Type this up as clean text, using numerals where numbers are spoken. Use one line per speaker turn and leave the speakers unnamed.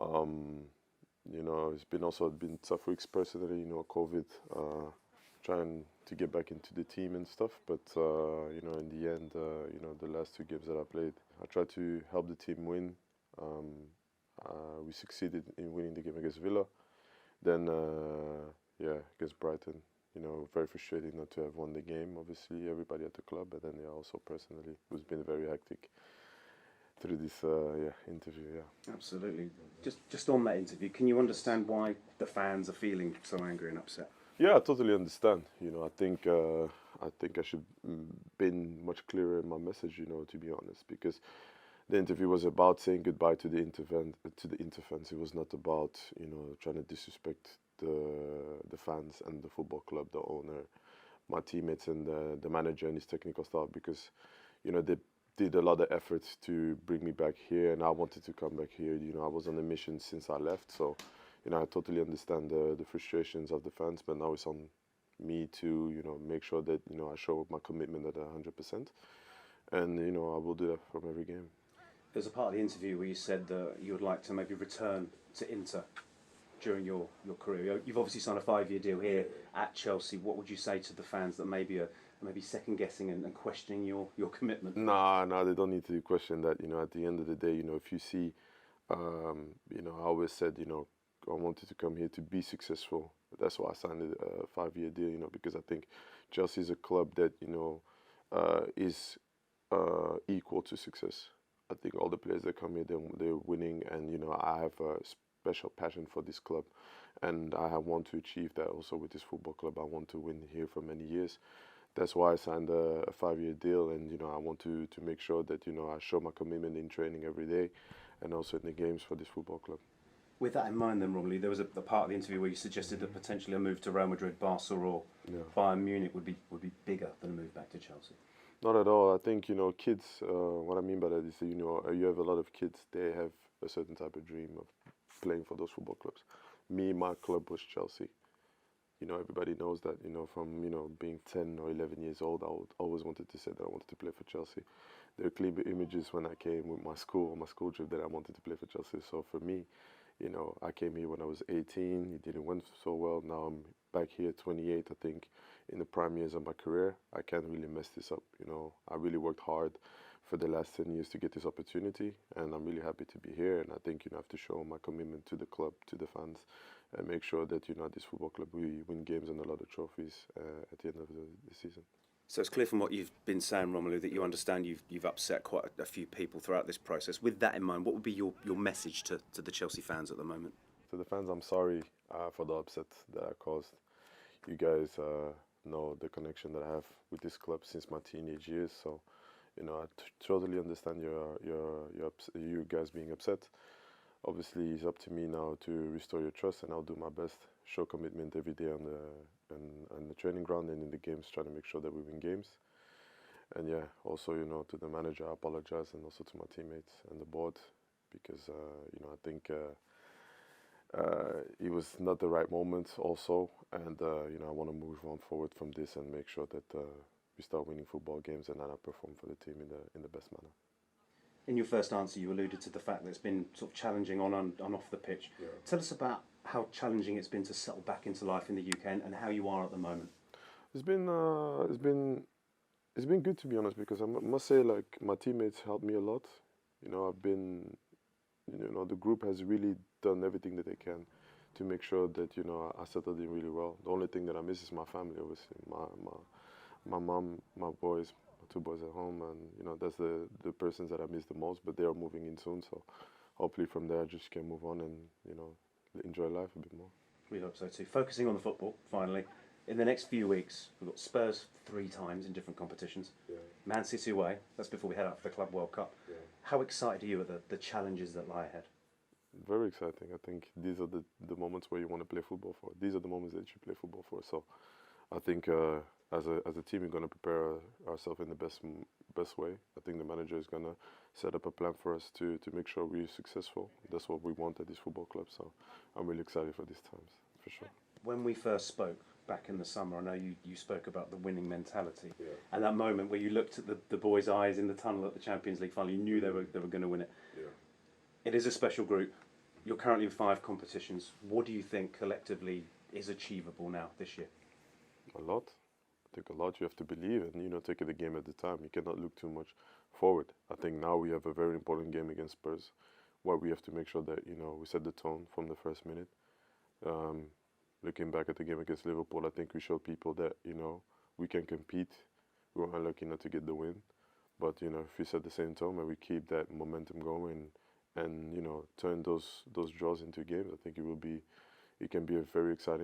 Um, it's been also been tough weeks personally. COVID, trying to get back into the team and stuff. But in the end, the last two games that I played, I tried to help the team win. Um, we succeeded in winning the game against Villa. Then, yeah, against Brighton. Very frustrating not to have won the game. Obviously, everybody at the club, but then yeah, also personally, it's been very hectic through this interview. Yeah.
Absolutely. Just on that interview, can you understand why the fans are feeling so angry and upset?
Yeah, I totally understand. I think I should been much clearer in my message. To be honest, because the interview was about saying goodbye to the interfans. It was not about trying to disrespect the fans and the football club, the owner, my teammates, and the manager and his technical staff. Because they did a lot of efforts to bring me back here, and I wanted to come back here. I was on a mission since I left, so I totally understand the frustrations of the fans. But now it's on me to make sure that I show my commitment at 100%, and I will do that from every game.
There's a part of the interview where you said that you would like to maybe return to Inter during your career. You've obviously signed a 5-year deal here at Chelsea. What would you say to the fans that maybe are maybe second guessing and questioning your commitment?
Nah, nah, they don't need to question that. At the end of the day, if you see, I always said, I wanted to come here to be successful. That's why I signed a 5-year deal, because I think Chelsea is a club that, is equal to success. I think all the players that come here, they're winning, and, I have a special passion for this club, and I want to achieve that also with this football club. I want to win here for many years. That's why I signed a 5-year deal, and I want to make sure that I show my commitment in training every day, and also in the games for this football club.
With that in mind, then, Romilly, there was a part of the interview where you suggested that potentially a move to Real Madrid, Barca, or Bayern Munich would be bigger than a move back to Chelsea.
Not at all. I think kids. What I mean by that is you have a lot of kids. They have a certain type of dream of playing for those football clubs. Me, my club was Chelsea. Everybody knows that, from, being 10 or 11 years old, I always wanted to say that I wanted to play for Chelsea. There are clear images when I came with my school trip, that I wanted to play for Chelsea. So for me, I came here when I was 18. It didn't went so well. Now I'm back here, 28, I think, in the prime years of my career. I can't really mess this up. I really worked hard for the last 10 years to get this opportunity, and I'm really happy to be here. And I think I have to show my commitment to the club, to the fans, and make sure that this football club, we win games and a lot of trophies at the end of the season.
So it's clear from what you've been saying, Romelu, that you understand you've upset quite a few people throughout this process. With that in mind, what would be your message to the Chelsea fans at the moment?
To the fans, I'm sorry for the upset that I caused. You guys know the connection that I have with this club since my teenage years, so I totally understand you guys being upset. Obviously, it's up to me now to restore your trust, and I'll do my best, show commitment every day on the training ground and in the games, trying to make sure that we win games. And yeah, also to the manager, I apologize, and also to my teammates and the board, because I think it was not the right moment also, and I want to move on forward from this and make sure that we start winning football games and then I perform for the team in the best manner.
In your first answer, you alluded to the fact that it's been sort of challenging on and off the pitch. Yeah. Tell us about how challenging it's been to settle back into life in the UK and how you are at the moment.
It's been good, to be honest, because I must say, like, my teammates helped me a lot. I've been, the group has really done everything that they can to make sure that I settled in really well. The only thing that I miss is my family, obviously, my mom, my boys. 2 boys at home, and that's the persons that I miss the most, but they are moving in soon, so hopefully from there I just can move on and enjoy life a bit more.
We hope so too. Focusing on the football, finally, in the next few weeks we've got Spurs 3 times in different competitions. Man City away, that's before we head out for the Club World Cup. How excited are you at the challenges that lie ahead?
Very exciting. I think these are the moments where you want to play football for. These are the moments that you play football for, so I think as a team, we're going to prepare ourselves in the best way. I think the manager is going to set up a plan for us to make sure we're successful. That's what we want at this football club, so I'm really excited for these times, for sure.
When we first spoke back in the summer, I know you spoke about the winning mentality, and that moment where you looked at the boys' eyes in the tunnel at the Champions League final, you knew they were going to win it. It is a special group. You're currently in 5 competitions. What do you think collectively is achievable now this year?
A lot. I think a lot. You have to believe and take it a game at a time. You cannot look too much forward. I think now we have a very important game against Spurs, where we have to make sure that we set the tone from the first minute. Looking back at the game against Liverpool, I think we showed people that we can compete. We were unlucky not to get the win, but if we set the same tone and we keep that momentum going and turn those draws into games, I think it can be a very exciting